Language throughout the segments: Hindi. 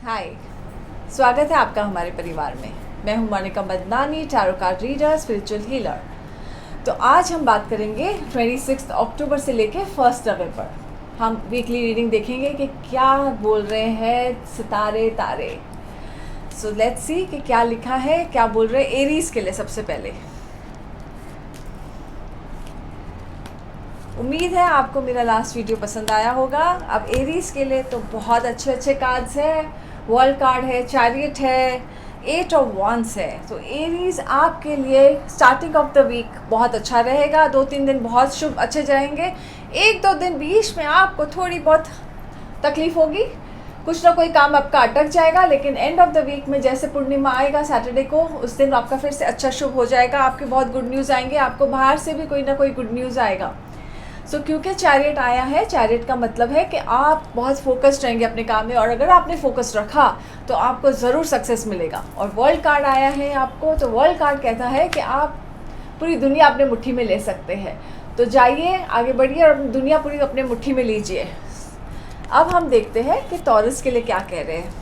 हाय, स्वागत है आपका हमारे परिवार में। मैं हूं Monika Madnani, tarot card reader, spiritual healer. तो आज हम बात करेंगे 26 अक्टूबर से लेके 1 नवंबर। हम वीकली रीडिंग देखेंगे कि क्या बोल रहे हैं सितारे तारे। सो लेट्स सी कि क्या लिखा है, क्या बोल रहे हैं एरीज के लिए। सबसे पहले उम्मीद है आपको मेरा लास्ट वीडियो पसंद आया होगा। अब एरीज के लिए तो बहुत अच्छे अच्छे कार्ड्स हैं। वर्ल्ड कार्ड है, चैरियट है, 8 ऑफ वांड्स है। तो एरीज आपके लिए स्टार्टिंग ऑफ द वीक बहुत अच्छा रहेगा। 2-3 दिन बहुत शुभ अच्छे जाएंगे। 1-2 दिन बीच में आपको थोड़ी बहुत तकलीफ होगी, कुछ ना कोई काम आपका अटक जाएगा, लेकिन एंड ऑफ द वीक में जैसे पूर्णिमा आएगा सैटरडे को, उस दिन आपका फिर से अच्छा शुभ हो जाएगा। आपके बहुत गुड न्यूज़ आएंगे, आपको बाहर से भी कोई ना कोई गुड न्यूज़ आएगा। क्योंकि चैरियट आया है, चैरियट का मतलब है कि आप बहुत फोकस्ड रहेंगे अपने काम में, और अगर आपने फोकस रखा तो आपको ज़रूर सक्सेस मिलेगा। और वर्ल्ड कार्ड आया है आपको, तो वर्ल्ड कार्ड कहता है कि आप पूरी दुनिया अपने मुट्ठी में ले सकते हैं। तो जाइए, आगे बढ़िए और दुनिया पूरी अपने मुट्ठी में लीजिए। अब हम देखते हैं कि टॉरस के लिए क्या कह रहे हैं।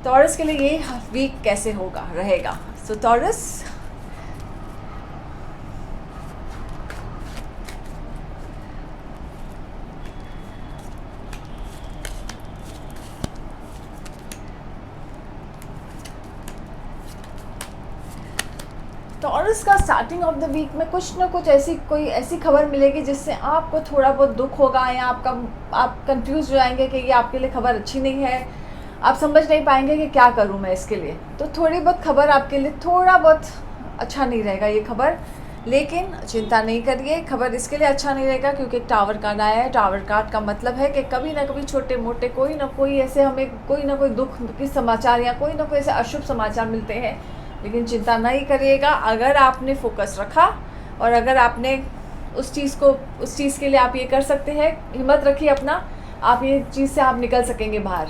टॉरस के लिए ये वीक कैसे होगा रहेगा। टॉरस, टॉरस का स्टार्टिंग ऑफ द वीक में कुछ ना कुछ कोई ऐसी खबर मिलेगी जिससे आपको थोड़ा बहुत दुख होगा, या आप कंफ्यूज हो जाएंगे कि ये आपके लिए खबर अच्छी नहीं है। आप समझ नहीं पाएंगे कि क्या करूं मैं इसके लिए। तो थोड़ी बहुत खबर आपके लिए थोड़ा बहुत अच्छा नहीं रहेगा ये खबर, लेकिन चिंता नहीं करिए। खबर इसके लिए अच्छा नहीं रहेगा क्योंकि टावर कार्ड आया है। टावर कार्ड का मतलब है कि कभी ना कभी छोटे मोटे कोई ना कोई ऐसे हमें कोई ना कोई दुख के समाचार या कोई ना कोई ऐसे अशुभ समाचार मिलते हैं, लेकिन चिंता नहीं करिएगा। अगर आपने फोकस रखा और अगर आपने उस चीज़ के लिए आप ये कर सकते हैं, हिम्मत रखिए अपना, आप ये चीज़ से आप निकल सकेंगे बाहर।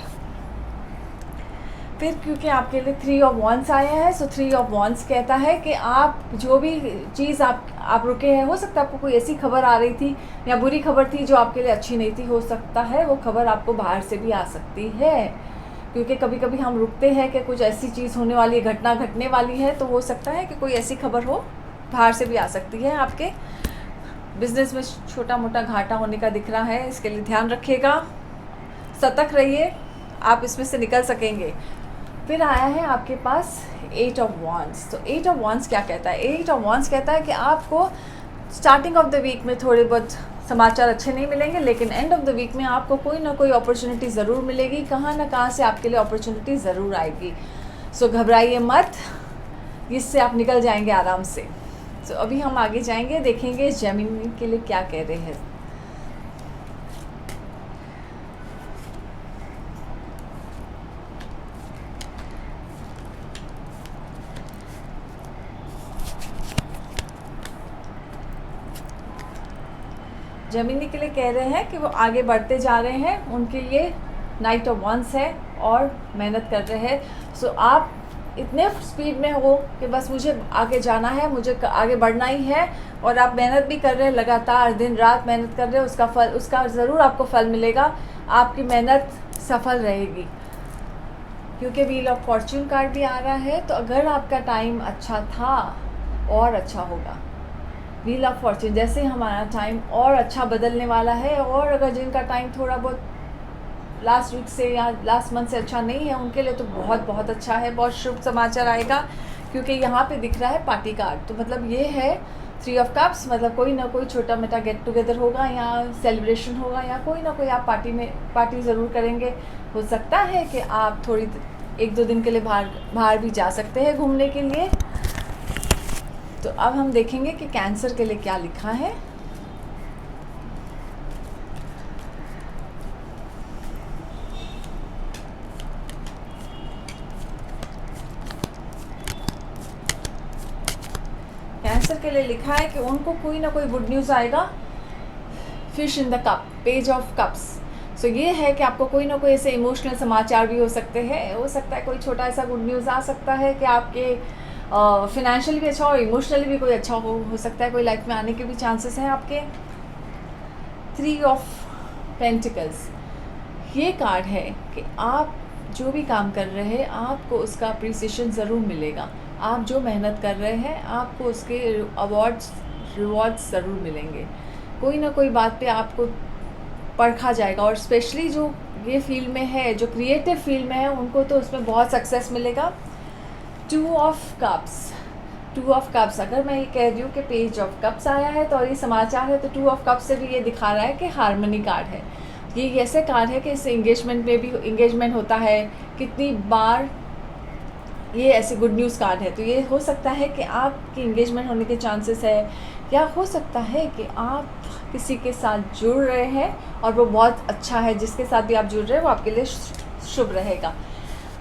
फिर क्योंकि आपके लिए 3 ऑफ वांड्स आया है, 3 ऑफ वांड्स कहता है कि आप जो भी चीज़ आप रुके हैं, हो सकता है आपको कोई ऐसी खबर आ रही थी या बुरी खबर थी जो आपके लिए अच्छी नहीं थी, हो सकता है वो खबर आपको बाहर से भी आ सकती है। क्योंकि कभी कभी हम रुकते हैं कि कुछ ऐसी चीज़ होने वाली, घटना घटने वाली है, तो हो सकता है कि कोई ऐसी खबर हो, बाहर से भी आ सकती है। आपके बिजनेस में छोटा मोटा घाटा होने का दिख रहा है, इसके लिए ध्यान रखिएगा, सतर्क रहिए, आप इसमें से निकल सकेंगे। फिर आया है आपके पास 8 ऑफ वांड्स। तो 8 ऑफ वांड्स क्या कहता है? 8 ऑफ वांड्स कहता है कि आपको स्टार्टिंग ऑफ द वीक में थोड़े बहुत समाचार अच्छे नहीं मिलेंगे, लेकिन एंड ऑफ द वीक में आपको कोई ना कोई अपॉर्चुनिटी ज़रूर मिलेगी। कहाँ ना कहाँ से आपके लिए अपॉर्चुनिटी ज़रूर आएगी। घबराइए मत, इससे आप निकल जाएंगे आराम से। अभी हम आगे जाएंगे, देखेंगे जेमिनी के लिए क्या कह रहे हैं। जेमिनी के लिए कह रहे हैं कि वो आगे बढ़ते जा रहे हैं, उनके लिए नाइट ऑफ वांड्स है और मेहनत कर रहे हैं। आप इतने स्पीड में हो कि बस मुझे आगे जाना है, मुझे आगे बढ़ना ही है, और आप मेहनत भी कर रहे हैं, लगातार दिन रात मेहनत कर रहे हैं। उसका ज़रूर आपको फल मिलेगा, आपकी मेहनत सफल रहेगी। क्योंकि व्हील ऑफ फॉर्च्यून कार्ड भी आ रहा है, तो अगर आपका टाइम अच्छा था और अच्छा होगा। व्हील ऑफ फॉर्च्यून, जैसे हमारा टाइम और अच्छा बदलने वाला है, और अगर जिनका टाइम थोड़ा बहुत लास्ट वीक से या लास्ट मंथ से अच्छा नहीं है, उनके लिए तो बहुत बहुत अच्छा है, बहुत शुभ समाचार आएगा। क्योंकि यहाँ पे दिख रहा है पार्टी कार्ड, तो मतलब ये है 3 ऑफ कप्स, मतलब कोई ना कोई छोटा मोटा गेट टुगेदर होगा या सेलिब्रेशन होगा, या कोई ना कोई आप पार्टी ज़रूर करेंगे। हो सकता है कि आप थोड़ी 1-2 दिन के लिए बाहर भी जा सकते हैं घूमने के लिए। तो अब हम देखेंगे कि कैंसर के लिए क्या लिखा है। कैंसर के लिए लिखा है कि उनको कोई ना कोई गुड न्यूज़ आएगा। Fish in the cup, page of cups. ये है कि आपको कोई ना कोई ऐसे इमोशनल समाचार भी हो सकते हैं। हो सकता है कोई छोटा ऐसा गुड न्यूज़ आ सकता है कि आपके फिनेंशियली भी अच्छा हो, इमोशनली भी कोई अच्छा हो सकता है, कोई लाइफ में आने के भी चांसेस हैं आपके। 3 ऑफ पेंटिकल्स, ये कार्ड है कि आप जो भी काम कर रहे हैं आपको उसका अप्रिसिएशन ज़रूर मिलेगा। आप जो मेहनत कर रहे हैं आपको उसके अवार्ड्स रिवॉर्ड्स ज़रूर मिलेंगे। कोई ना कोई बात पे आपको परखा जाएगा, और स्पेशली जो ये फील्ड में है, जो क्रिएटिव फील्ड में है, उनको तो उसमें बहुत सक्सेस मिलेगा। 2 ऑफ कप्स, 2 ऑफ कप्स, अगर मैं ये कह रही हूँ कि पेज ऑफ कप्स आया है तो ये समाचार है, तो 2 ऑफ कप्स से भी ये दिखा रहा है कि हारमनी कार्ड है। ये ऐसे कार्ड है कि इससे इंगेजमेंट में भी इंगेजमेंट होता है। कितनी बार ये ऐसे गुड न्यूज़ कार्ड है, तो ये हो सकता है कि आपकी इंगेजमेंट होने के चांसेस है, या हो सकता है कि आप किसी के साथ जुड़ रहे हैं और वो बहुत अच्छा है, जिसके साथ भी आप जुड़ रहे हैं वो आपके लिए शुभ रहेगा।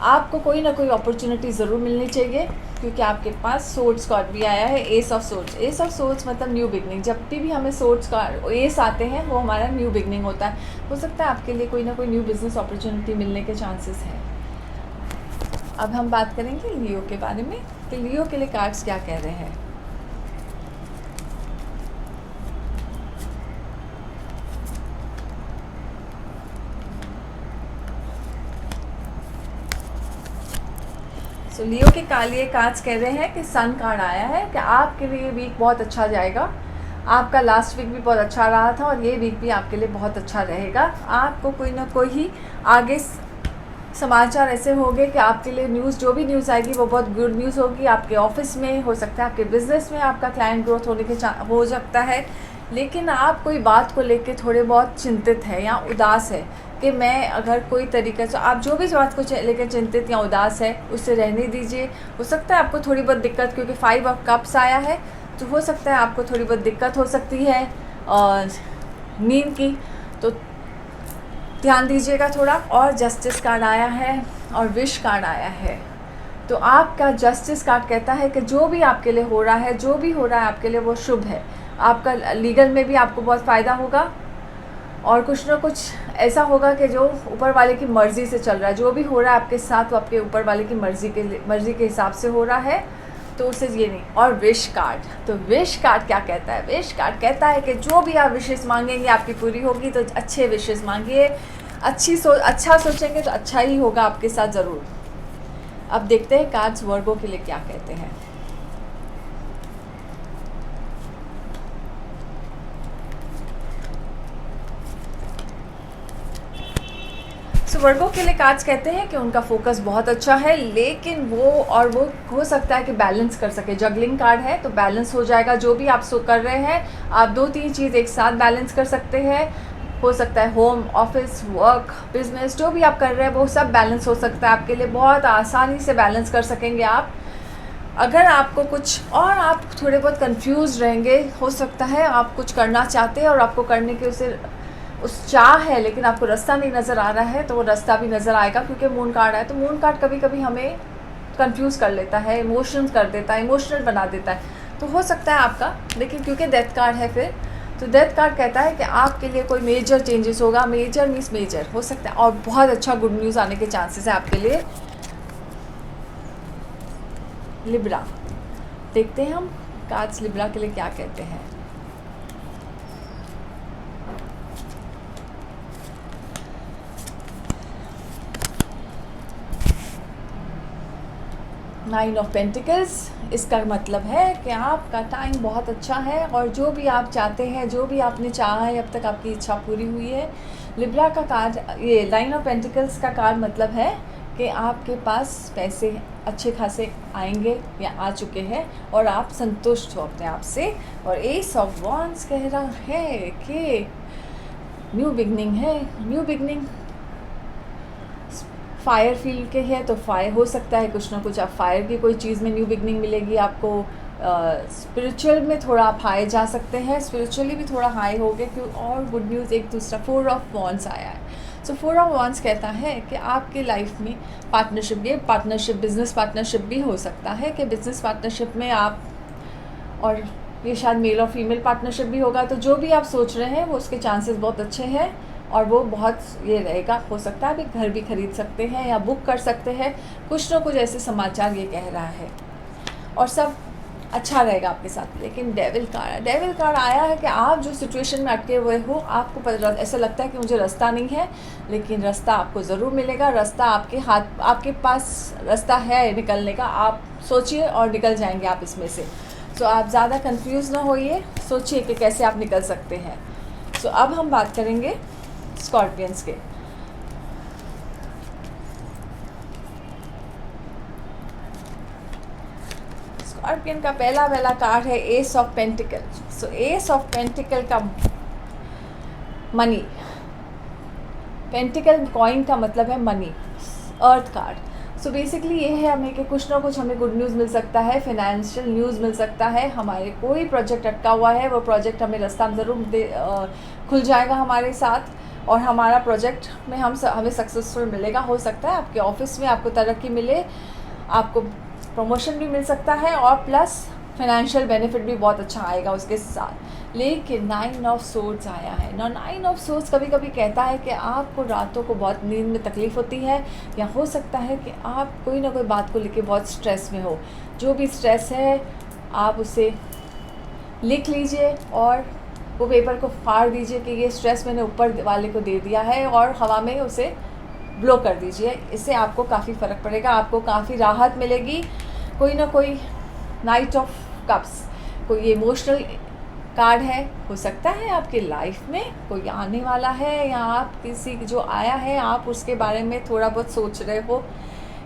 आपको कोई ना कोई अपॉर्चुनिटी ज़रूर मिलनी चाहिए, क्योंकि आपके पास सोर्ड्स कार्ड भी आया है, S of swords. S of swords मतलब न्यू बिगनिंग। जब भी हमें सोर्ड्स कार्ड एस आते हैं वो हमारा न्यू बिगनिंग होता है। हो सकता है आपके लिए कोई ना कोई न्यू बिजनेस अपॉर्चुनिटी मिलने के चांसेस हैं। अब हम बात करेंगे लियो के बारे में कि लियो के लिए कार्ड्स क्या कह रहे हैं। लियो के कालिए कार्ड्स कह रहे हैं कि सन कार्ड आया है कि आपके लिए वीक बहुत अच्छा जाएगा। आपका लास्ट वीक भी बहुत अच्छा रहा था और ये वीक भी आपके लिए बहुत अच्छा रहेगा। आपको कोई ना कोई ही आगे समाचार ऐसे होंगे कि आपके लिए न्यूज़, जो भी न्यूज़ आएगी वो बहुत गुड न्यूज़ होगी। आपके ऑफिस में हो सकता है, आपके बिज़नेस में आपका क्लाइंट ग्रोथ होने के हो सकता है, लेकिन आप कोई बात को लेके थोड़े बहुत चिंतित है या उदास है कि मैं अगर कोई तरीके से, आप जो भी बात को लेकर चिंतित या उदास है उससे रहने दीजिए। हो सकता है आपको थोड़ी बहुत दिक्कत, क्योंकि 5 ऑफ कप्स आया है, तो हो सकता है आपको थोड़ी बहुत दिक्कत हो सकती है और नींद की, तो ध्यान दीजिएगा थोड़ा। और जस्टिस कार्ड आया है और विश कार्ड आया है, तो आपका जस्टिस कार्ड कहता है कि जो भी आपके लिए हो रहा है, जो भी हो रहा है आपके लिए वो शुभ है। आपका लीगल में भी आपको बहुत फ़ायदा होगा और कुछ ना कुछ ऐसा होगा कि जो ऊपर वाले की मर्ज़ी से चल रहा है। जो भी हो रहा है आपके साथ वो आपके ऊपर वाले की मर्ज़ी के हिसाब से हो रहा है, तो उससे ये नहीं। और विश कार्ड, तो विश कार्ड क्या कहता है? विश कार्ड कहता है कि जो भी आप विशेस मांगेंगे आपकी पूरी होगी, तो अच्छे विशेस मांगिए, अच्छा सोचेंगे तो अच्छा ही होगा आपके साथ ज़रूर। अब देखते हैं कार्ड्स वर्गो के लिए क्या कहते हैं। वर्गो के लिए कार्ड्स कहते हैं कि उनका फोकस बहुत अच्छा है, लेकिन वो हो सकता है कि बैलेंस कर सके। जगलिंग कार्ड है तो बैलेंस हो जाएगा। जो भी आप कर रहे हैं, आप 2-3 चीज़ एक साथ बैलेंस कर सकते हैं। हो सकता है होम, ऑफिस, वर्क, बिजनेस, जो भी आप कर रहे हैं वो सब बैलेंस हो सकता है आपके लिए। बहुत आसानी से बैलेंस कर सकेंगे आप। अगर आपको कुछ और आप थोड़े बहुत कंफ्यूज रहेंगे, हो सकता है आप कुछ करना चाहते हैं और आपको करने के उस चाह है, लेकिन आपको रास्ता नहीं नज़र आ रहा है, तो वो रास्ता भी नज़र आएगा, क्योंकि मून कार्ड है। तो मून कार्ड कभी कभी हमें कंफ्यूज कर लेता है, इमोशंस कर देता है, इमोशनल बना देता है। तो हो सकता है आपका, लेकिन क्योंकि डेथ कार्ड है फिर, तो डेथ कार्ड कहता है कि आपके लिए कोई मेजर चेंजेस होगा। मेजर मीन्स मेजर हो सकता है, और बहुत अच्छा गुड न्यूज़ आने के चांसेस है आपके लिए। लिब्रा, देखते हैं हम कार्ड्स लिब्रा के लिए क्या कहते हैं। नाइन ऑफ पेंटिकल्स, इसका मतलब है कि आपका टाइम बहुत अच्छा है और जो भी आप चाहते हैं, जो भी आपने चाहा है, अब तक आपकी इच्छा पूरी हुई है। लिब्रा का कार्ड, ये नाइन ऑफ पेंटिकल्स का कार्ड मतलब है कि आपके पास पैसे अच्छे खासे आएंगे या आ चुके हैं और आप संतुष्ट हो अपने आप से। और एस ऑफ वॉन्ड्स कह रहा है कि न्यू बिगनिंग है। न्यू बिगनिंग फायर फील्ड के है, तो फायर हो सकता है कुछ ना कुछ आप फायर की कोई चीज़ में न्यू बिगनिंग मिलेगी आपको। स्पिरिचुअल में थोड़ा आप हाई जा सकते हैं, स्पिरिचुअली भी थोड़ा हाई हो गए। क्यों? और गुड न्यूज़ एक दूसरा 4 ऑफ वॉन्ड्स आया है। सो 4 ऑफ वॉन्ड्स कहता है कि आपकी लाइफ में पार्टनरशिप, ये पार्टनरशिप बिजनेस पार्टनरशिप भी हो सकता है कि बिजनेस पार्टनरशिप में आप, और ये शायद मेल और फीमेल पार्टनरशिप भी होगा। तो जो भी आप सोच रहे हैं वो उसके चांसेस बहुत अच्छे हैं और वो बहुत ये रहेगा। हो सकता है आप एक घर भी खरीद सकते हैं या बुक कर सकते हैं, कुछ ना कुछ ऐसे समाचार ये कह रहा है। और सब अच्छा रहेगा आपके साथ। लेकिन डेविल कार्ड आया है कि आप जो सिचुएशन में अटके हुए हो, आपको ऐसा लगता है कि मुझे रास्ता नहीं है, लेकिन रास्ता आपको ज़रूर मिलेगा। रास्ता आपके पास रास्ता है निकलने का। आप सोचिए और निकल जाएंगे आप इसमें से। सो आप ज़्यादा कंफ्यूज ना होइए, सोचिए कि कैसे आप निकल सकते हैं। सो अब हम बात करेंगे स्कॉर्पियंस के। स्कॉर्पियन का पहला कार्ड है S of pentacle. So S of pentacle का मनी, पेंटिकल कॉइन का मतलब है मनी, अर्थ कार्ड। सो बेसिकली ये है हमें कि कुछ ना कुछ हमें गुड न्यूज़ मिल सकता है, फाइनेंशियल न्यूज़ मिल सकता है। हमारे कोई प्रोजेक्ट अटका हुआ है, वो प्रोजेक्ट हमें रास्ता ज़रूर खुल जाएगा हमारे साथ, और हमारा प्रोजेक्ट में हमें सक्सेसफुल मिलेगा। हो सकता है आपके ऑफिस में आपको तरक्की मिले, आपको प्रमोशन भी मिल सकता है, और प्लस फाइनेंशियल बेनिफिट भी बहुत अच्छा आएगा उसके साथ। लेकिन 9 ऑफ सोर्ड्स आया है ना। 9 ऑफ सोर्ड्स कभी कभी कहता है कि आपको रातों को बहुत नींद में तकलीफ़ होती है, या हो सकता है कि आप कोई ना कोई बात को लेके बहुत स्ट्रेस में हो। जो भी स्ट्रेस है आप उसे लिख लीजिए और वो पेपर को फाड़ दीजिए कि ये स्ट्रेस मैंने ऊपर वाले को दे दिया है, और हवा में उसे ब्लो कर दीजिए। इससे आपको काफ़ी फ़र्क पड़ेगा, आपको काफ़ी राहत मिलेगी। कोई ना कोई नाइट ऑफ कप्स, कोई इमोशनल कार्ड है, हो सकता है आपकी लाइफ में कोई आने वाला है, या आप किसी जो आया है आप उसके बारे में थोड़ा बहुत सोच रहे हो,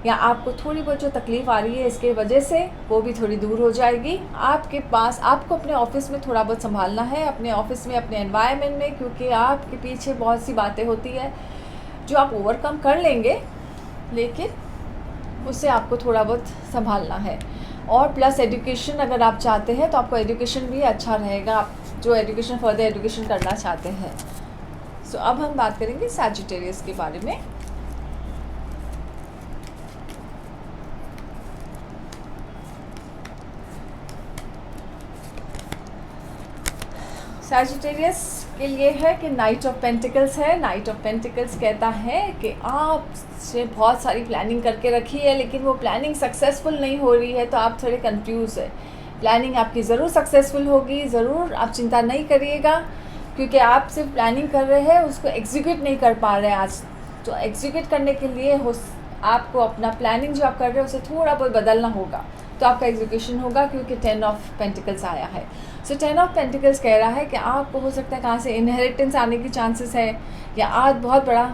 या आपको थोड़ी बहुत जो तकलीफ़ आ रही है इसके वजह से वो भी थोड़ी दूर हो जाएगी। आपके पास आपको अपने ऑफिस में थोड़ा बहुत संभालना है, अपने ऑफिस में, अपने एनवायरनमेंट में, क्योंकि आपके पीछे बहुत सी बातें होती है जो आप ओवरकम कर लेंगे, लेकिन उससे आपको थोड़ा बहुत संभालना है। और प्लस एजुकेशन अगर आप चाहते हैं तो आपको एजुकेशन भी अच्छा रहेगा, आप जो एजुकेशन फर्दर एजुकेशन करना चाहते हैं। सो अब हम बात करेंगे सैजिटेरियस के बारे में। सैजिटेरियस के लिए है कि नाइट ऑफ पेंटिकल्स है। नाइट ऑफ पेंटिकल्स कहता है कि आपसे बहुत सारी प्लानिंग करके रखी है, लेकिन वो प्लानिंग सक्सेसफुल नहीं हो रही है, तो आप थोड़े कंफ्यूज है। प्लानिंग आपकी ज़रूर सक्सेसफुल होगी, ज़रूर, आप चिंता नहीं करिएगा, क्योंकि आप सिर्फ प्लानिंग कर रहे हैं, उसको एग्जीक्यूट नहीं कर पा रहे हैं आज। तो एग्जीक्यूट करने के लिए आपको अपना प्लानिंग जो आप कर रहे हैं उसे थोड़ा बहुत बदलना होगा, तो आपका एग्जीक्यूशन होगा, क्योंकि 10 ऑफ पेंटिकल्स आया है। सो 10 ऑफ पेंटिकल्स कह रहा है कि आपको हो सकता है कहाँ से इनहेरिटेंस आने की चांसेस है, या आज बहुत बड़ा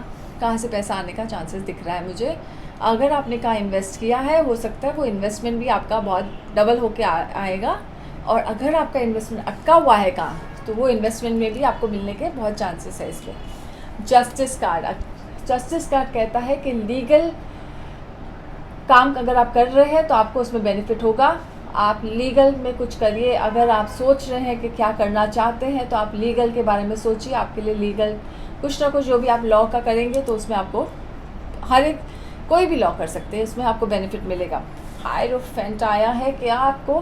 कहाँ से पैसा आने का चांसेस दिख रहा है मुझे। अगर आपने कहाँ इन्वेस्ट किया है, हो सकता है वो इन्वेस्टमेंट भी आपका बहुत डबल होके आएगा, और अगर आपका इन्वेस्टमेंट अटका हुआ है कहाँ, तो वो इन्वेस्टमेंट में भी आपको मिलने के बहुत चांसेस है इसके। जस्टिस कार्ड कहता है कि लीगल काम अगर आप कर रहे हैं तो आपको उसमें बेनिफिट होगा। आप लीगल में कुछ करिए। अगर आप सोच रहे हैं कि क्या करना चाहते हैं, तो आप लीगल के बारे में सोचिए। आपके लिए लीगल कुछ ना कुछ जो भी आप लॉ का करेंगे, तो उसमें आपको कोई भी लॉ कर सकते हैं, इसमें आपको बेनिफिट मिलेगा। हायरोफेंट आया है कि आपको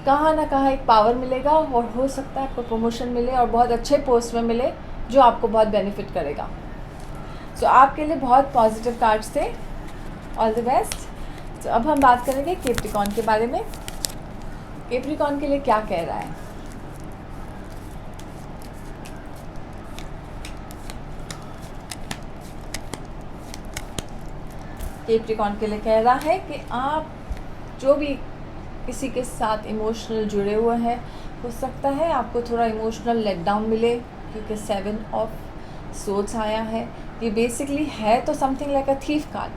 कहाँ ना कहाँ एक पावर मिलेगा, और हो सकता है आपको प्रमोशन मिले और बहुत अच्छे पोस्ट में मिले, जो आपको बहुत बेनिफिट करेगा। सो आपके लिए बहुत पॉजिटिव कार्ड्स थे। All the best. तो अब हम बात करेंगे कैप्रिकॉर्न के बारे में। कैप्रिकॉर्न के लिए क्या कह रहा है? कैप्रिकॉर्न के लिए कह रहा है कि आप जो भी किसी के साथ इमोशनल जुड़े हुए हैं, हो सकता है आपको थोड़ा इमोशनल लेट डाउन मिले, क्योंकि 7 ऑफ सोर्ड्स आया है। ये बेसिकली है तो something like a thief card,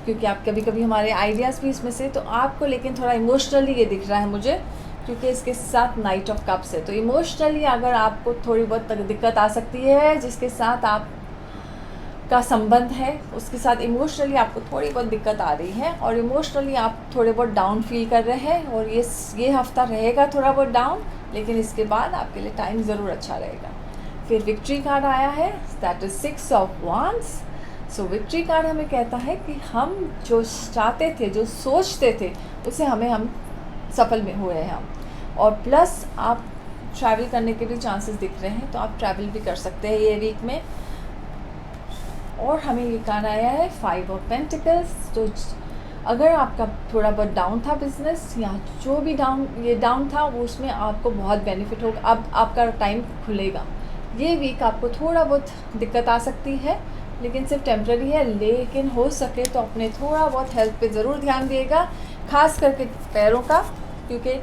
क्योंकि आप कभी कभी हमारे आइडियाज़ भी इसमें से, तो आपको लेकिन थोड़ा इमोशनली ये दिख रहा है मुझे, क्योंकि इसके साथ नाइट ऑफ कप्स है। तो इमोशनली अगर आपको थोड़ी बहुत दिक्कत आ सकती है, जिसके साथ आप का संबंध है उसके साथ इमोशनली आपको थोड़ी बहुत दिक्कत आ रही है, और इमोशनली आप थोड़े बहुत डाउन फील कर रहे हैं, और ये हफ्ता रहेगा थोड़ा बहुत डाउन, लेकिन इसके बाद आपके लिए टाइम ज़रूर अच्छा रहेगा। फिर विक्ट्री कार्ड आया है, that is 6 of wands. So victory card हमें कहता है कि हम जो चाहते थे, जो सोचते थे, उसे हम सफल में हुए हैं हम। और प्लस आप ट्रैवल करने के भी चांसेस दिख रहे हैं, तो आप ट्रैवल भी कर सकते हैं ये वीक में। और हमें ये कार्ड आया है 5 ऑफ पेंटिकल्स, जो अगर आपका थोड़ा बहुत डाउन था बिज़नेस या जो भी डाउन था, वो उसमें आपको बहुत बेनिफिट होगा। अब आपका टाइम खुलेगा। ये वीक आपको थोड़ा बहुत दिक्कत आ सकती है, लेकिन सिर्फ टेम्प्रेरी है। लेकिन हो सके तो अपने थोड़ा बहुत हेल्थ पे ज़रूर ध्यान दिएगा, ख़ास करके पैरों का, क्योंकि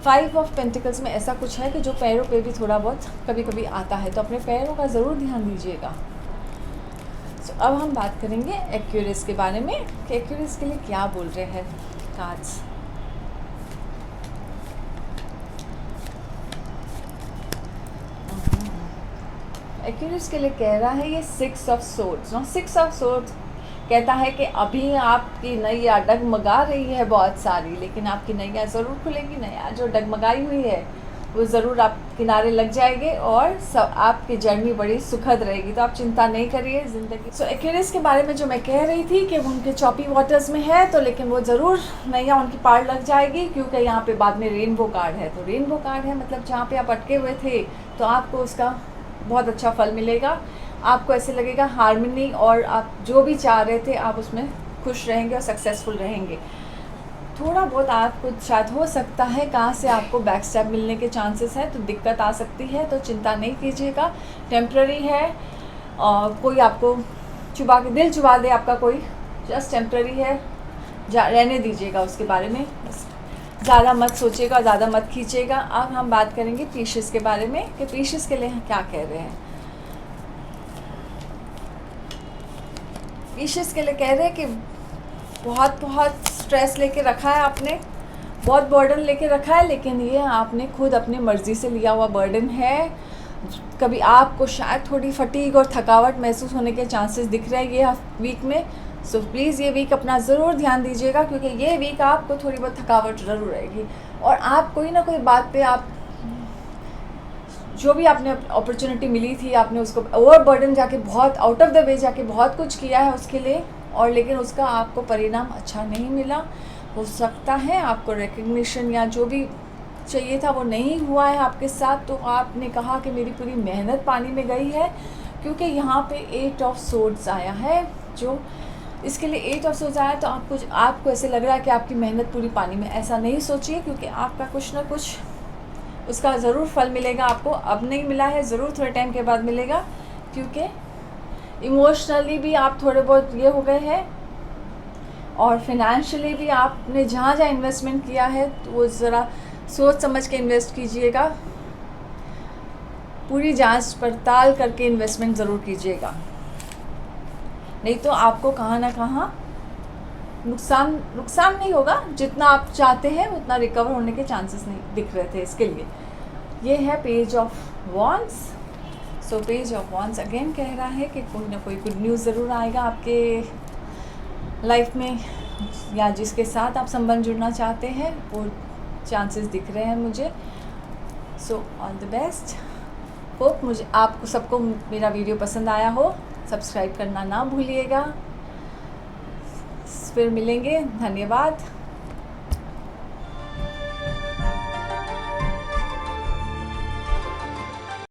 5 ऑफ पेंटिकल्स में ऐसा कुछ है कि जो पैरों पे भी थोड़ा बहुत कभी कभी आता है, तो अपने पैरों का ज़रूर ध्यान दीजिएगा। तो अब हम बात करेंगे एक्यूरियस के बारे में कि एक्यूरियस के लिए क्या बोल रहे हैं कार्ड्स। एक्यूरियस के लिए कह रहा है ये 6 ऑफ सोर्ड्स। 6 ऑफ सोर्ड्स कहता है कि अभी आपकी नैया डगमगा रही है बहुत सारी, लेकिन आपकी नैया ज़रूर खुलेगी। नैया जो डगमगाई हुई है वो ज़रूर आप किनारे लग जाएंगे और सब आपकी जर्नी बड़ी सुखद रहेगी। तो आप चिंता नहीं करिए ज़िंदगी। सो एक्यूरियस के बारे में जो मैं कह रही थी कि वो उनके चॉपी वाटर्स में है, तो लेकिन वो ज़रूर नैया उनकी पार लग जाएगी, क्योंकि यहाँ पे बाद में रेनबो कार्ड है। तो रेनबो कार्ड है मतलब जहाँ पे आप अटके हुए थे, तो आपको उसका बहुत अच्छा फल मिलेगा। आपको ऐसे लगेगा हार्मनी, और आप जो भी चाह रहे थे आप उसमें खुश रहेंगे और सक्सेसफुल रहेंगे। थोड़ा बहुत आपको शायद हो सकता है कहाँ से आपको बैक स्टैब मिलने के चांसेस हैं, तो दिक्कत आ सकती है, तो चिंता नहीं कीजिएगा। टेम्प्रेरी है, कोई आपको दिल चुबा दे आपका कोई, जस्ट टेम्प्रेरी है, रहने दीजिएगा उसके बारे में। ज़्यादा मत सोचिएगा, ज़्यादा मत खींचिएगा। अब हम बात करेंगे पीशियस के बारे में कि पीशियस के लिए क्या कह रहे हैं। पीशियस के लिए कह रहे हैं कि बहुत स्ट्रेस लेके रखा है आपने, बहुत बर्डन लेके रखा है, लेकिन ये आपने खुद अपनी मर्ज़ी से लिया हुआ बर्डन है। कभी आपको शायद थोड़ी फटीग और थकावट महसूस होने के चांसेस दिख रहे हैं ये वीक में। सो प्लीज़ ये वीक अपना ज़रूर ध्यान दीजिएगा, क्योंकि ये वीक आपको थोड़ी बहुत थकावट ज़रूर रहेगी। और आप कोई ना कोई बात पे आप जो भी आपने अपॉर्चुनिटी मिली थी, आपने उसको ओवर बर्डन जाके बहुत आउट ऑफ द वे जाके बहुत कुछ किया है उसके लिए, और लेकिन उसका आपको परिणाम अच्छा नहीं मिला। हो सकता है आपको रिकग्निशन या जो भी चाहिए था वो नहीं हुआ है आपके साथ, तो आपने कहा कि मेरी पूरी मेहनत पानी में गई है, क्योंकि यहाँ पे 8 ऑफ सोर्ड्स आया है। जो इसके लिए 8 ऑफ सोर्ड्स आया, तो आपको ऐसे लग रहा है कि आपकी मेहनत पूरी पानी में। ऐसा नहीं सोचिए, क्योंकि आपका कुछ ना कुछ उसका ज़रूर फल मिलेगा आपको। अब नहीं मिला है, ज़रूर थोड़े टाइम के बाद मिलेगा, क्योंकि इमोशनली भी आप थोड़े बहुत ये हो गए हैं, और फिनेंशियली भी आपने जहाँ इन्वेस्टमेंट किया है तो वो ज़रा सोच समझ के इन्वेस्ट कीजिएगा। पूरी जांच पड़ताल करके इन्वेस्टमेंट ज़रूर कीजिएगा, नहीं तो आपको कहाँ ना कहाँ नुकसान नहीं होगा। जितना आप चाहते हैं उतना रिकवर होने के चांसेस नहीं दिख रहे थे। इसके लिए ये है page of wands. So page of wands again कह रहा है कि कोई ना कोई गुड न्यूज़ ज़रूर आएगा आपके लाइफ में, या जिसके साथ आप संबंध जुड़ना चाहते हैं वो चांसेस दिख रहे हैं मुझे। So all the best. Hope मुझे आपको सबको मेरा वीडियो पसंद आया हो। सब्सक्राइब करना ना भूलिएगा। फिर मिलेंगे। धन्यवाद।